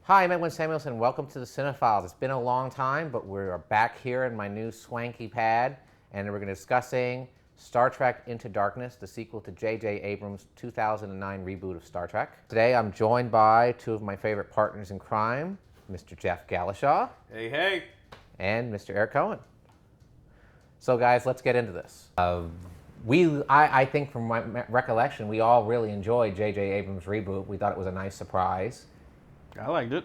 Hi, I'm Edwin Samuelson. Welcome to the CineFiles. It's been a long time, but we're back here in my new swanky pad, and we're going to be discussing Star Trek Into Darkness, the sequel to J.J. Abrams' 2009 reboot of Star Trek. Today, I'm joined by two of my favorite partners in crime, Mr. Jeff Galashaw. Hey, hey. And Mr. Eric Cohen. So, guys, let's get into this. I think from my recollection, we all really enjoyed J.J. Abrams' reboot. We thought it was a nice surprise. I liked it.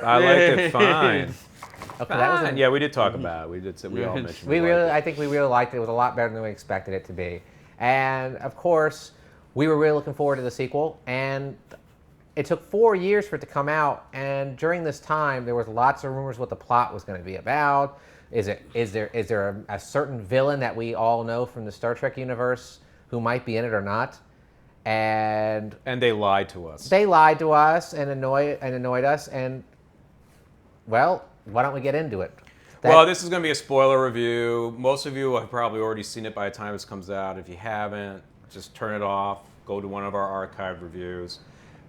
I liked it fine. Okay, that was Yeah, we did talk about it. We all mentioned I think we really liked it. It was a lot better than we expected it to be. And of course, we were really looking forward to the sequel. And it took 4 years for it to come out. And during this time, there was lots of rumors what the plot was going to be about. Is there a certain villain that we all know from the Star Trek universe who might be in it or not? And they lied to us. They lied to us and annoyed us. And well, why don't we get into it? Well, this is going to be a spoiler review. Most of you have probably already seen it by the time this comes out. If you haven't, just turn it off. Go to one of our archived reviews.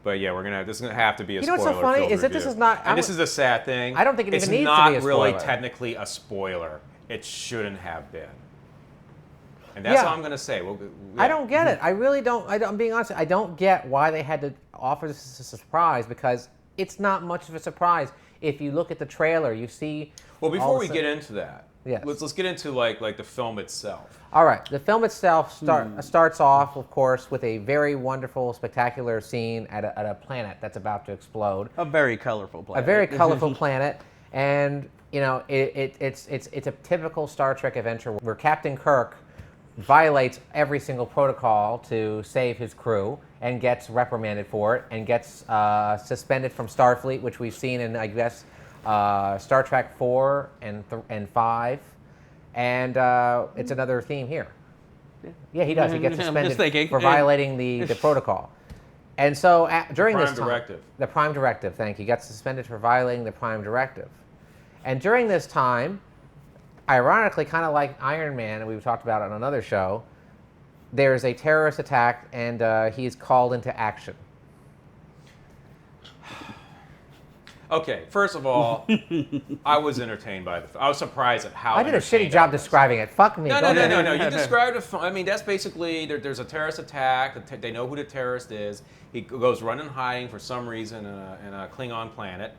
But yeah, this is going to have to be a spoiler. You know what's so funny is that this is not. And this is the sad thing. I don't think it even needs to be a spoiler. It's not really technically a spoiler. It shouldn't have been. And that's all I'm going to say. I don't get it. I really don't. I'm being honest. I don't get why they had to offer this as a surprise, because it's not much of a surprise. If you look at the trailer, you see. Well, before we get into that, yes. let's get into like the film itself. All right. The film itself starts off, of course, with a very wonderful, spectacular scene at a planet that's about to explode. A very colorful planet. A very colorful planet, and you know it's a typical Star Trek adventure where Captain Kirk violates every single protocol to save his crew and gets reprimanded for it and gets suspended from Starfleet, which we've seen in, I guess, Star Trek 4 and 5. And it's another theme here. Yeah, he does. He gets suspended for violating the protocol. And so during this time... The Prime Directive, thank you. He gets suspended for violating the Prime Directive. And during this time, ironically, kind of like Iron Man, and we've talked about it on another show, there's a terrorist attack, and he's called into action. Okay, first of all, I was entertained by I was surprised at how I did a shitty job describing it. Fuck me. No. You described it. I mean, that's basically there's a terrorist attack. They know who the terrorist is. He goes running and hiding for some reason in a Klingon planet,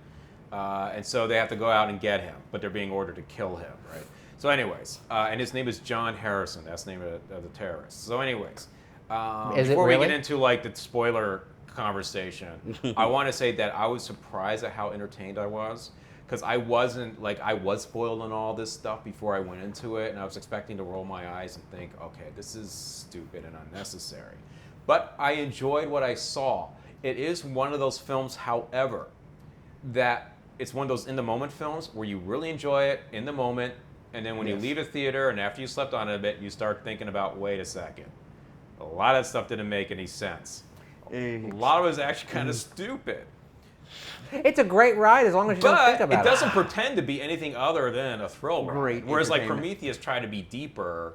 and so they have to go out and get him. But they're being ordered to kill him, right? So, anyways, and his name is John Harrison. That's the name of the terrorist. So, anyways, before we get into like the spoiler conversation, I want to say that I was surprised at how entertained I was, because I wasn't like I was spoiled on all this stuff before I went into it, and I was expecting to roll my eyes and think, okay, this is stupid and unnecessary. But I enjoyed what I saw. It is one of those films, however, that it's one of those in the moment films where you really enjoy it in the moment. And then when you leave the theater and after you slept on it a bit, you start thinking about, wait a second. A lot of stuff didn't make any sense. A lot of it was actually kind of stupid. It's a great ride as long as you don't think about it. But it doesn't pretend to be anything other than a thrill ride. Great Whereas like Prometheus tried to be deeper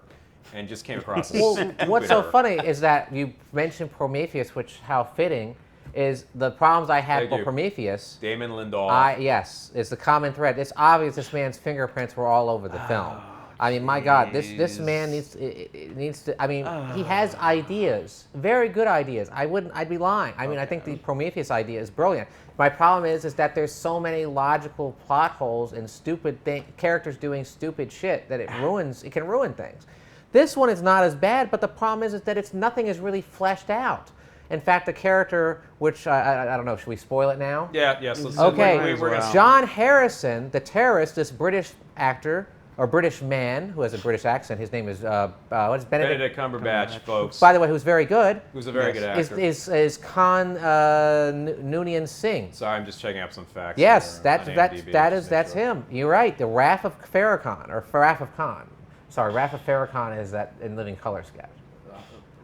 and just came across as Well, what's so funny is that you mentioned Prometheus, which how fitting is the problems I had with Prometheus. Damon Lindelof. Yes, is the common thread. It's obvious this man's fingerprints were all over the film. I mean, my God, this man needs to. I mean, he has ideas, very good ideas. I'd be lying. I mean, I think the Prometheus idea is brilliant. My problem is that there's so many logical plot holes and stupid characters doing stupid shit that it can ruin things. This one is not as bad, but the problem is that nothing is really fleshed out. In fact, the character, which I don't know, should we spoil it now? Yeah, yes. Okay, John Harrison, the terrorist, this British actor, or British man who has a British accent, his name is, what is Benedict Cumberbatch, folks. By the way, who's very good. Who's a very good actor. Is Khan Noonien Singh. Sorry, I'm just checking up some facts. Yes, that's him. You're right, the Wrath of Farrakhan, or Wrath of Khan. Sorry, Wrath of Farrakhan is that in Living Color sketch.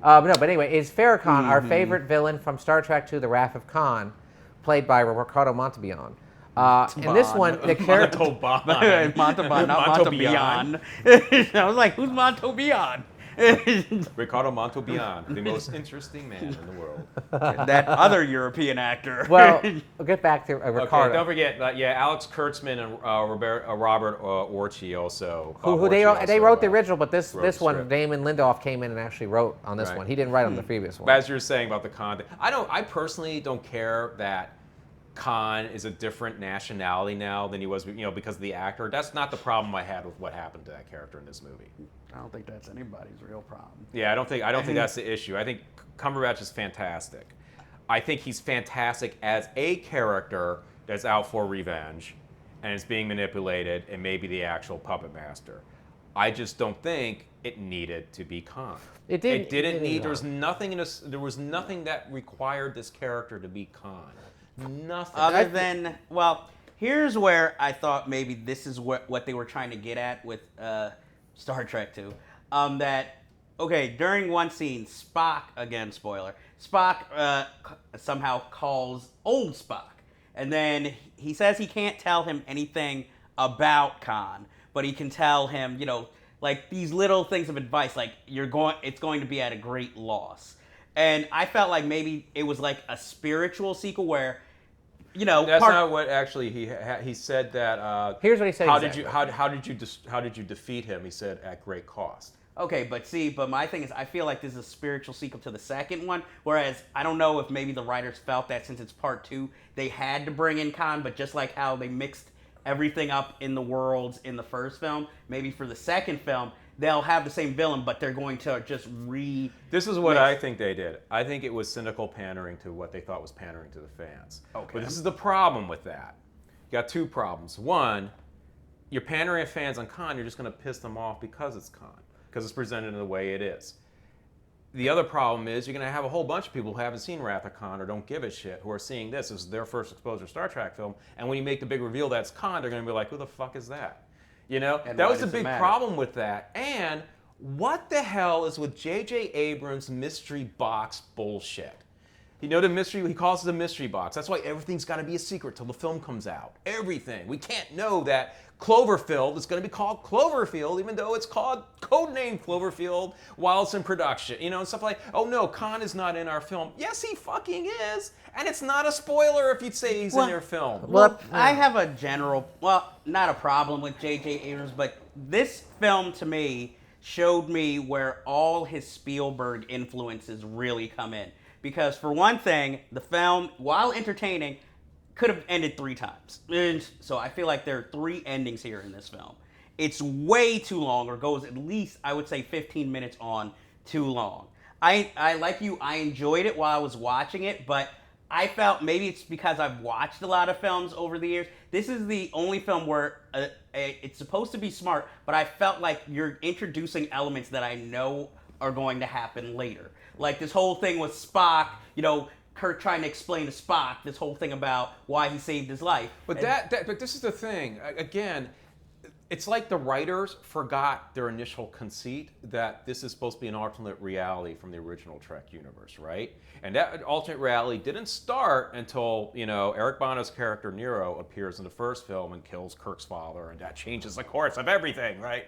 No, but anyway, is Farrakhan our favorite villain from Star Trek II, The Wrath of Khan, played by Ricardo Montalban. In this one, the character... Montalban, not Montalban. I was like, who's Montalban? Ricardo Montalban, the most interesting man in the world. That other European actor. Well, we'll get back to Ricardo. Okay, don't forget, Alex Kurtzman and Robert Orci also. Who Bob they Orci they also, wrote the original, but this wrote the one, script. Damon Lindelof came in and actually wrote on this Right. one. He didn't write on the previous one. But as you were saying about the Khan, I personally don't care that Khan is a different nationality now than he was, because of the actor. That's not the problem I had with what happened to that character in this movie. I don't think that's anybody's real problem. Yeah, I don't think that's the issue. I think Cumberbatch is fantastic. I think he's fantastic as a character that's out for revenge and is being manipulated and maybe the actual puppet master. I just don't think it needed to be Khan. It didn't need. There was nothing in this. There was nothing that required this character to be Khan. Nothing. Other than, well, here's where I thought maybe this is what they were trying to get at with Star Trek 2. During one scene, Spock, again, spoiler, Spock somehow calls old Spock. And then he says he can't tell him anything about Khan, but he can tell him, like these little things of advice, like it's going to be at a great loss. And I felt like maybe it was like a spiritual sequel where, that's not what actually he said that. Here's what he said. How exactly. how did you defeat him? He said at great cost. Okay, but my thing is, I feel like this is a spiritual sequel to the second one, whereas I don't know if maybe the writers felt that since it's part 2, they had to bring in Khan, but just like how they mixed everything up in the worlds in the first film, maybe for the second film, they'll have the same villain, but they're going to just This is what I think they did. I think it was cynical pandering to what they thought was pandering to the fans. Okay. But this is the problem with that. You got two problems. One, you're pandering to fans on Khan, you're just going to piss them off because it's Khan, because it's presented in the way it is. The other problem is you're going to have a whole bunch of people who haven't seen Wrath of Khan or don't give a shit who are seeing this as their first exposure to Star Trek film, and when you make the big reveal that's Khan, they're going to be like, who the fuck is that? And that was the does it big matter? problem with that. And what the hell is with J.J. Abrams' mystery box bullshit? He calls it a mystery box. That's why everything's got to be a secret till the film comes out. Everything. We can't know that Cloverfield is going to be called Cloverfield, even though it's called codename Cloverfield while it's in production. And stuff like, oh no, Khan is not in our film. Yes, he fucking is. And it's not a spoiler if you'd say he's in your film. Well, I have a not a problem with J.J. Abrams, but this film to me showed me where all his Spielberg influences really come in. Because for one thing, the film, while entertaining, could have ended 3 times. And so I feel like there are 3 endings here in this film. It's way too long, or goes at least, I would say, 15 minutes on too long. I like you, I enjoyed it while I was watching it, but I felt maybe it's because I've watched a lot of films over the years. This is the only film where it's supposed to be smart, but I felt like you're introducing elements that I know are going to happen later. Like this whole thing with Spock, Kirk trying to explain to Spock this whole thing about why he saved his life. But but this is the thing. Again, it's like the writers forgot their initial conceit that this is supposed to be an alternate reality from the original Trek universe, right? And that alternate reality didn't start until, Eric Bana's character Nero appears in the first film and kills Kirk's father, and that changes the course of everything, right?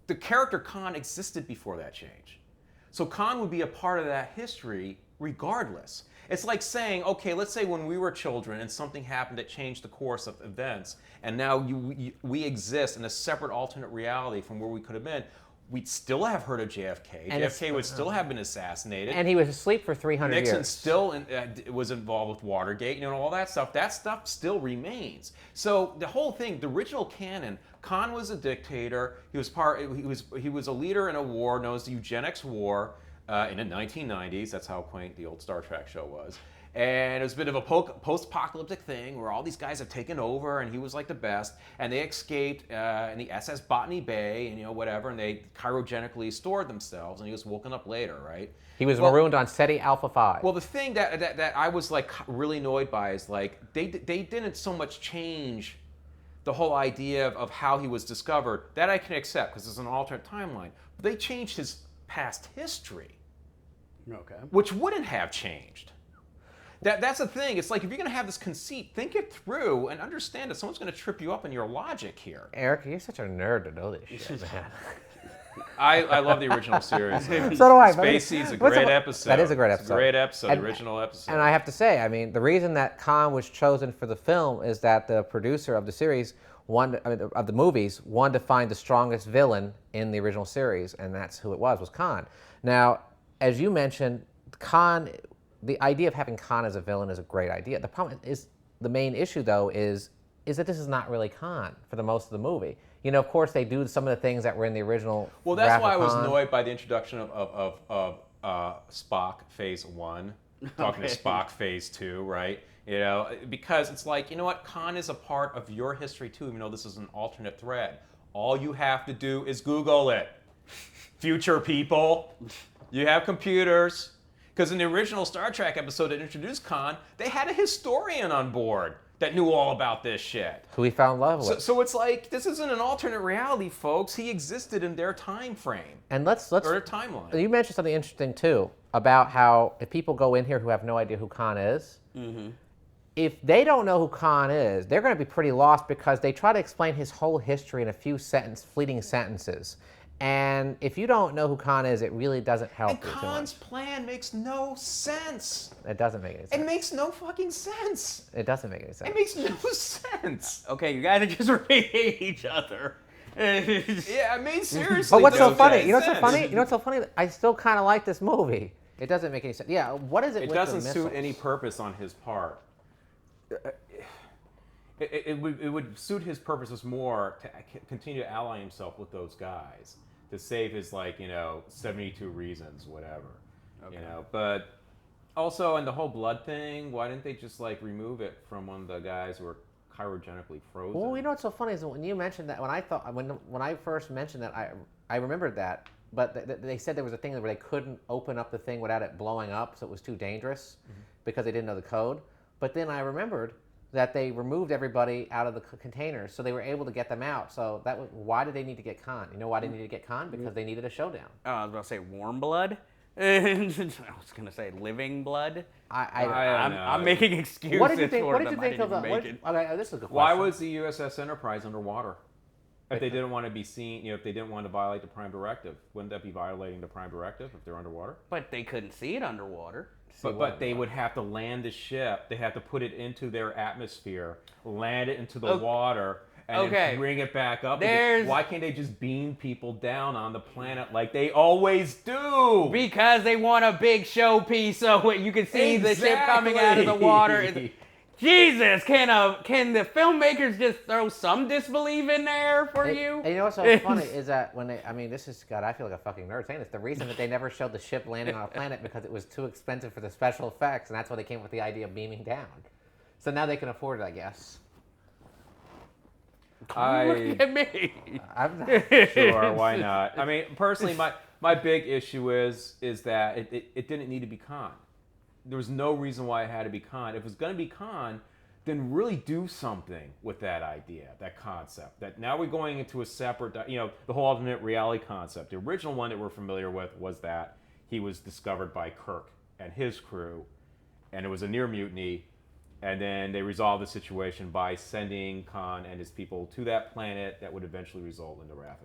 The character Khan existed before that change. So Khan would be a part of that history regardless. It's like saying, okay, let's say when we were children and something happened that changed the course of events, and now we exist in a separate alternate reality from where we could have been, we'd still have heard of JFK. And JFK would still have been assassinated. And he was asleep for 300 years. Nixon still was involved with Watergate, all that stuff. That stuff still remains. So the whole thing, the original canon, Khan was a dictator. He was a leader in a war known as the Eugenics War in the 1990s. That's how quaint the old Star Trek show was. And it was a bit of a post-apocalyptic thing where all these guys have taken over, and he was like the best. And they escaped in the SS Botany Bay, and whatever, and they cryogenically stored themselves. And he was woken up later, right? He was marooned on SETI Alpha 5. Well, the thing that I was like really annoyed by is like they didn't so much change the whole idea of how he was discovered. That I can accept because it's an alternate timeline. But they changed his past history, which wouldn't have changed. That's the thing. It's like if you're going to have this conceit, think it through and understand that someone's going to trip you up in your logic here. Eric, you're such a nerd to know this shit, man. I love the original series. So do I. Spacey's a great episode. That is a great It's episode. a great episode, the original episode. And I have to say, I mean, the reason that Khan was chosen for the film is that the producer of the series, of the movies, wanted to find the strongest villain in the original series, and that's who it was Khan. Now, as you mentioned, Khan, the idea of having Khan as a villain is a great idea. The problem is, the main issue though is that this is not really Khan for the most of the movie. You know, of course, they do some of the things that were in the original. Well, that's why I was Khan. annoyed by the introduction of Spock Phase 1, talking to Spock Phase 2, right? You know, because it's like, you know what, Khan is a part of your history too, even though this is an alternate thread. All you have to do is Google it. Future people, you have computers. Because in the original Star Trek episode that introduced Khan, they had a historian on board that knew all about this shit. Who he fell in love with. So it's like, this isn't an alternate reality, folks. He existed in their time frame. And let's or their timeline. You mentioned something interesting too about how if people go in here who have no idea who Khan is, if they don't know who Khan is, they're going to be pretty lost because they try to explain his whole history in a few fleeting sentences. And if you don't know who Khan is, it really doesn't help And you too Khan's much. plan makes no sense. It doesn't make any sense. It makes no fucking sense. It doesn't make any sense. It makes no sense. Okay, you guys are just repeating each other. Yeah, I mean, seriously. But what's it so doesn't funny? make You know what's so sense. funny? You know what's so funny? I still kind of like this movie. It doesn't make any sense. Yeah, what is it It with doesn't the suit missiles? any purpose on his part. It would suit his purposes more to continue to ally himself with those guys to save his 72 reasons, whatever. Okay. You know, but also in the whole blood thing, why didn't they just remove it from one of the guys who were cryogenically frozen? Well, you know what's so funny is when you mentioned that, when I first mentioned that, I remembered that, but they said there was a thing where they couldn't open up the thing without it blowing up, so it was too dangerous because they didn't know the code. But then I remembered that they removed everybody out of the containers, so they were able to get them out. So why did they need to get Khan? You know why they needed to get Khan? Because they needed a showdown. I was about to say warm blood. I was gonna say living blood. I'm making excuses What did you think? for What did them. you I think didn't of the? even make it. Okay, this is a good question. Why was the USS Enterprise underwater? If they didn't want to be seen, if they didn't want to violate the Prime Directive, wouldn't that be violating the Prime Directive if they're underwater? But they couldn't see it underwater. But they would have to land the ship. They have to put it into their atmosphere, land it into the water, and then bring it back up. Why can't they just beam people down on the planet like they always do? Because they want a big showpiece so you can see the ship coming out of the water. Jesus, can the filmmakers just throw some disbelief in there for you? And you know what's so funny is that this is, God, I feel like a fucking nerd saying this. The reason that they never showed the ship landing on a planet because it was too expensive for the special effects, and that's why they came up with the idea of beaming down. So now they can afford it, I guess. Look at me. I'm not Sure, why not? I mean, personally, my big issue is that it didn't need to be Khan. There was no reason why it had to be Khan. If it was going to be Khan, then really do something with that idea, that concept. That now we're going into a separate, the whole alternate reality concept. The original one that we're familiar with was that he was discovered by Kirk and his crew, and it was a near mutiny, and then they resolved the situation by sending Khan and his people to that planet that would eventually result in the Wrath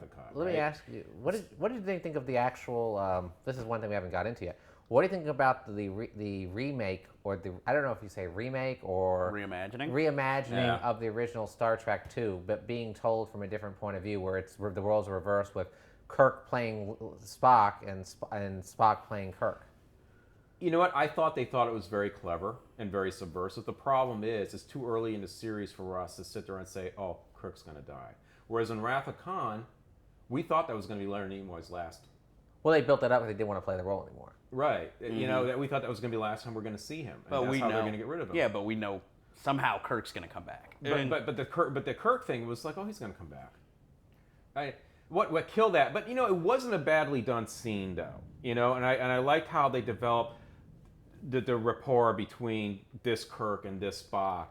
of Khan. Let me ask you, what did they think of the actual? This is one thing we haven't got into yet. What do you think about the remake, or I don't know if you say remake or reimagining of the original Star Trek 2, but being told from a different point of view, where the roles are reversed with Kirk playing Spock and Spock playing Kirk? You know what? I thought they thought it was very clever and very subversive. The problem is, it's too early in the series for us to sit there and say, "Oh, Kirk's going to die." Whereas in Wrath of Khan, we thought that was going to be Leonard Nimoy's last. Well, they built it up because they didn't want to play the role anymore. Right. Mm-hmm. That we thought that was going to be the last time we're going to see him. And that's how they're going to get rid of him. Yeah, but we know somehow Kirk's going to come back. But the Kirk thing was like, oh, he's going to come back. What killed that? But it wasn't a badly done scene though. And I liked how they developed the rapport between this Kirk and this Spock.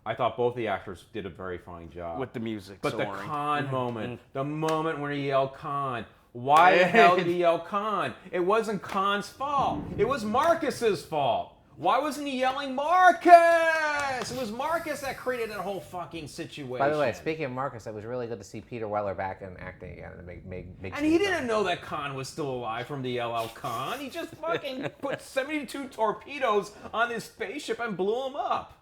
I thought both the actors did a very fine job with the music. But the Khan moment, the moment when he yelled Khan. Why the hell did he yell Khan? It wasn't Khan's fault. It was Marcus's fault. Why wasn't he yelling Marcus? It was Marcus that created that whole fucking situation. By the way, speaking of Marcus, it was really good to see Peter Weller back in acting again. And he didn't know that Khan was still alive from the LL Khan. He just fucking put 72 torpedoes on his spaceship and blew him up.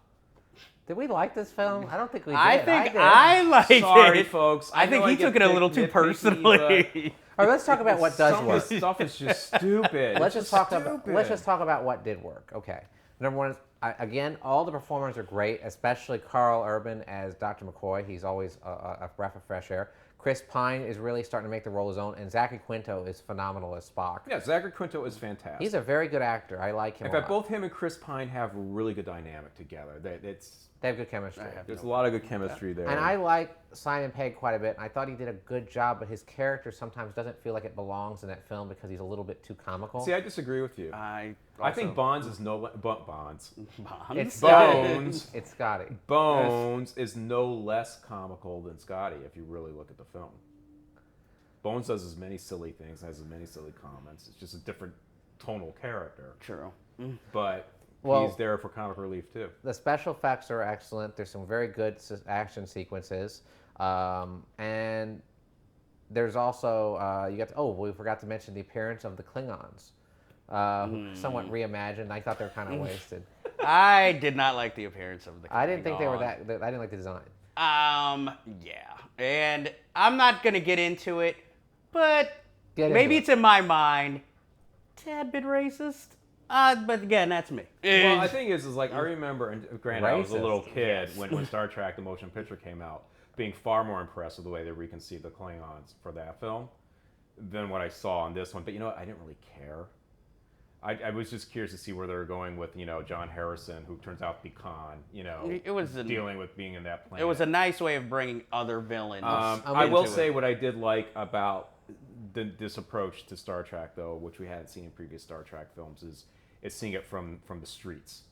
Did we like this film? I don't think we did. I think did. I liked it. Sorry, folks. I think know he get took it a little too nitpicky, personally. All right, let's talk about what does Some work. of this stuff is just stupid. Let's It's just stupid. talk about what did work. Okay. Number one is, again, all the performers are great, especially Carl Urban as Dr. McCoy. He's always a breath of fresh air. Chris Pine is really starting to make the role his own, and Zachary Quinto is phenomenal as Spock. Yeah, Zachary Quinto is fantastic. He's a very good actor. I like him In a lot. fact, both him and Chris Pine have a really good dynamic together. They have good chemistry. There's a lot of good chemistry there. And I like Simon Pegg quite a bit. And I thought he did a good job, but his character sometimes doesn't feel like it belongs in that film because he's a little bit too comical. See, I disagree with you. I think Bonds is no Bonds. It's Bones. Scotty. It's Scotty. Bones is no less comical than Scotty if you really look at the film. Bones does as many silly things, has as many silly comments. It's just a different tonal character. True. But Well, he's there for comic relief too. The special effects are excellent. There's some very good action sequences. And there's also, we forgot to mention the appearance of the Klingons. Somewhat reimagined. I thought they were kind of wasted. I did not like the appearance of the I didn't think they were Klingon. that. I didn't like the design. Yeah. And I'm not going to get into it, but Get maybe into it's in my mind, tad bit racist. But again, that's me. Well, the thing is like I remember, and granted, I was a Racist. little kid when Star Trek: The Motion Picture came out, being far more impressed with the way they reconceived the Klingons for that film than what I saw in this one. But you know what? I didn't really care. I was just curious to see where they were going with, John Harrison, who turns out to be Khan, It was dealing with being in that planet. It was a nice way of bringing other villains. I will into say it. what I did like about this approach to Star Trek, though, which we hadn't seen in previous Star Trek films, is seeing it from the streets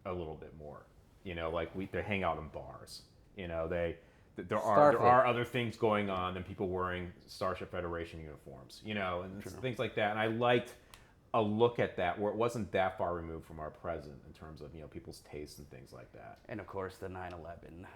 a little bit more. They hang out in bars. There are other things going on than people wearing Starship Federation uniforms. And things like that. And I liked a look at that where it wasn't that far removed from our present in terms of people's tastes and things like that. And of course, the 9/11.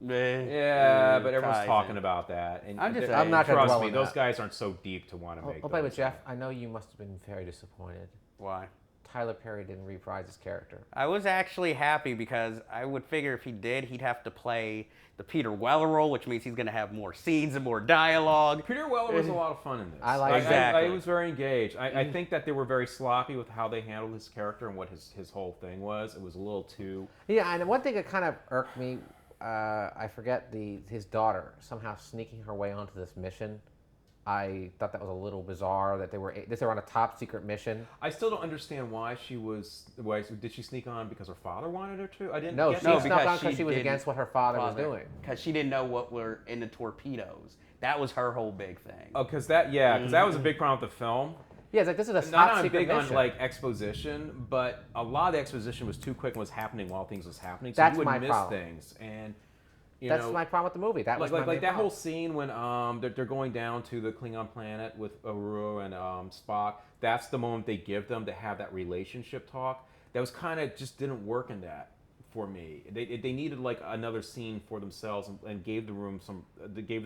Yeah, but everyone's ties talking in. about that. And I'm just they're- saying. I'm not gonna trust dwell me, on those that. guys aren't so deep to want to make. Oh, but those. Jeff, I know you must have been very disappointed. Why? Tyler Perry didn't reprise his character. I was actually happy because I would figure if he did, he'd have to play the Peter Weller role, which means he's going to have more scenes and more dialogue. Peter Weller was a lot of fun in this. I like Exactly. I was very engaged. I think that they were very sloppy with how they handled his character and what his whole thing was. It was a little too. Yeah, and one thing that kind of irked me, I forget his daughter somehow sneaking her way onto this mission. I thought that was a little bizarre that they were on a top secret mission. I still don't understand why she was. Why did she sneak on because her father wanted her to? I didn't. No, get she that. snuck on because because she was didn't- against what her father was doing. Because she didn't know what were in the torpedoes. That was her whole big thing. Oh, because that was a big problem with the film. Yeah, it's like this is a Not top I'm secret big mission. on like exposition, but a lot of the exposition was too quick and was happening while things was happening, so That's you would my miss problem. things. And That's my problem with the movie. That was like my main that problem. whole scene when they're going down to the Klingon planet with Uhura and Spock. That's the moment they give them to have that relationship talk. That was kind of just didn't work in that for me. They needed like another scene for themselves and gave the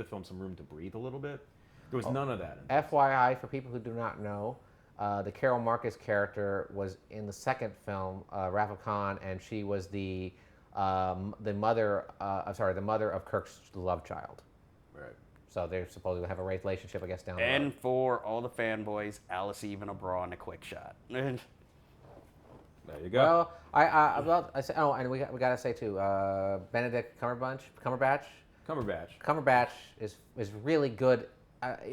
film some room to breathe a little bit. There was none of that. In it. FYI, for people who do not know, the Carol Marcus character was in the second film, Wrath of Khan, and she was the mother of Kirk's love child. Right. So they're supposed to have a relationship, I guess, down the road. And for all the fanboys, Alice Eve and a bra and a quick shot. There you go. Well, I say, and we got to say too, Benedict Cumberbatch Cumberbatch. is really good.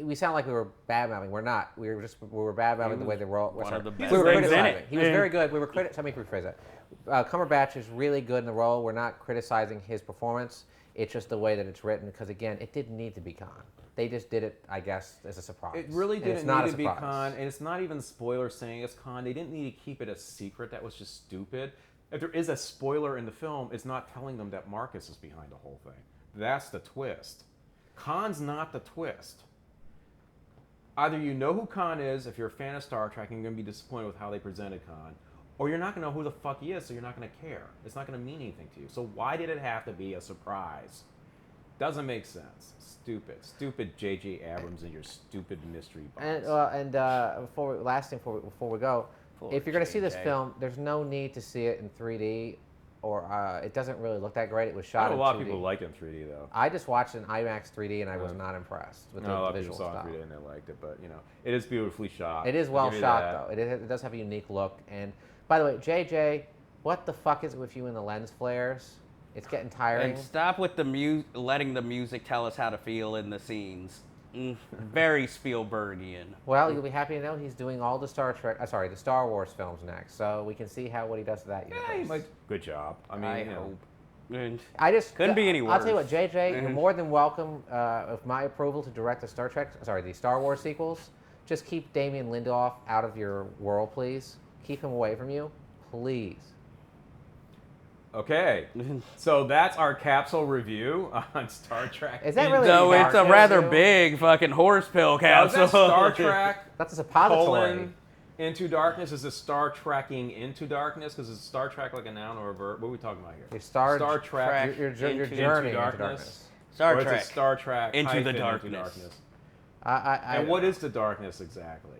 We sound like we were bad-mouthing. We're not. We were bad-mouthing the way they were. one of the best we were things in criticizing. it. He was very good. Let me rephrase that. Cumberbatch is really good in the role. We're not criticizing his performance. It's just the way that it's written. Because again, it didn't need to be Khan. They just did it, I guess, as a surprise. It really And it's didn't not need a to be surprise. Khan, and it's not even spoiler saying it's Khan. They didn't need to keep it a secret. That was just stupid. If there is a spoiler in the film, it's not telling them that Marcus is behind the whole thing. That's the twist. Khan's not the twist. Either you know who Khan is if you're a fan of Star Trek and you're going to be disappointed with how they presented Khan, or you're not going to know who the fuck he is, so you're not going to care. It's not going to mean anything to you. So why did it have to be a surprise? Doesn't make sense. Stupid J.J. Abrams and your stupid mystery box. Before we go, Poor if you're going to see this JJ. film, there's no need to see it in 3D, or it doesn't really look that great. It was I shot know in a lot 2D. of people like it in 3D though. I just watched it in IMAX 3D and I was not impressed with A lot the of people visual saw it style. in 3D and they liked it, but it is beautifully shot. It is I'll well give you shot that. though. It does have a unique look. And by the way, JJ, what the fuck is it with you and the lens flares? It's getting tiring. And stop with the letting the music tell us how to feel in the scenes. Very Spielbergian. Well, you'll be happy to know he's doing all the the Star Wars films next, so we can see what he does to that universe. Yeah, he might. Good job. I mean, I hope. And I just Couldn't be any I'll tell you what, worse. JJ, you're more than welcome with my approval to direct the the Star Wars sequels. Just keep Damien Lindelof out of your world, please. Keep him away from you, please. Okay, so that's our capsule review on Star Trek. Is that really Though it's a Dark rather Review? big fucking horse pill Now, is capsule. that Star Trek? That's a suppository. Into Darkness? Is it Star Trekking into Darkness? Because it's Star Trek like a noun or a verb? What are we talking about here? Your Star Trek Your into journey into Darkness? darkness. Star or is Trek. it Star Trek Into the hyphen darkness. And what is the darkness exactly?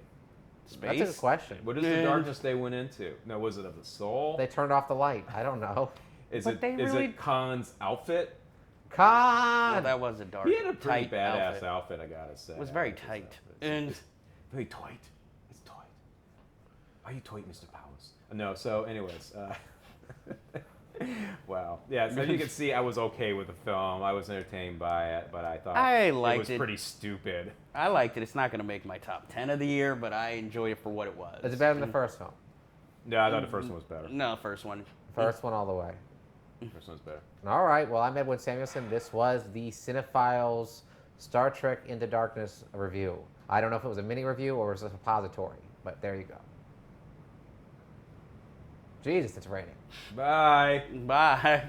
That's a good question. What is the darkness they went into? No, was it of the soul? They turned off the light. I don't know. Is But it they really- it Khan's outfit? Khan! Well, that was a dark, He had a pretty tight badass outfit. outfit, I gotta say. It was very tight. And It's very tight. It's tight. Are you tight, Mr. Powers? No, so anyways. Wow. Yeah, so you can see I was okay with the film. I was entertained by it, but I thought I it liked was it. pretty stupid. I liked it. It's not going to make my top 10 of the year, but I enjoyed it for what it was. Is it better than the first film? Yeah, I thought the first one was better. No, the first one. First one all the way. First one was better. All right. Well, I'm Edwin Samuelson. This was the CineFiles Star Trek Into Darkness review. I don't know if it was a mini review or it was a suppository, but there you go. Jesus, it's raining. Bye. Bye.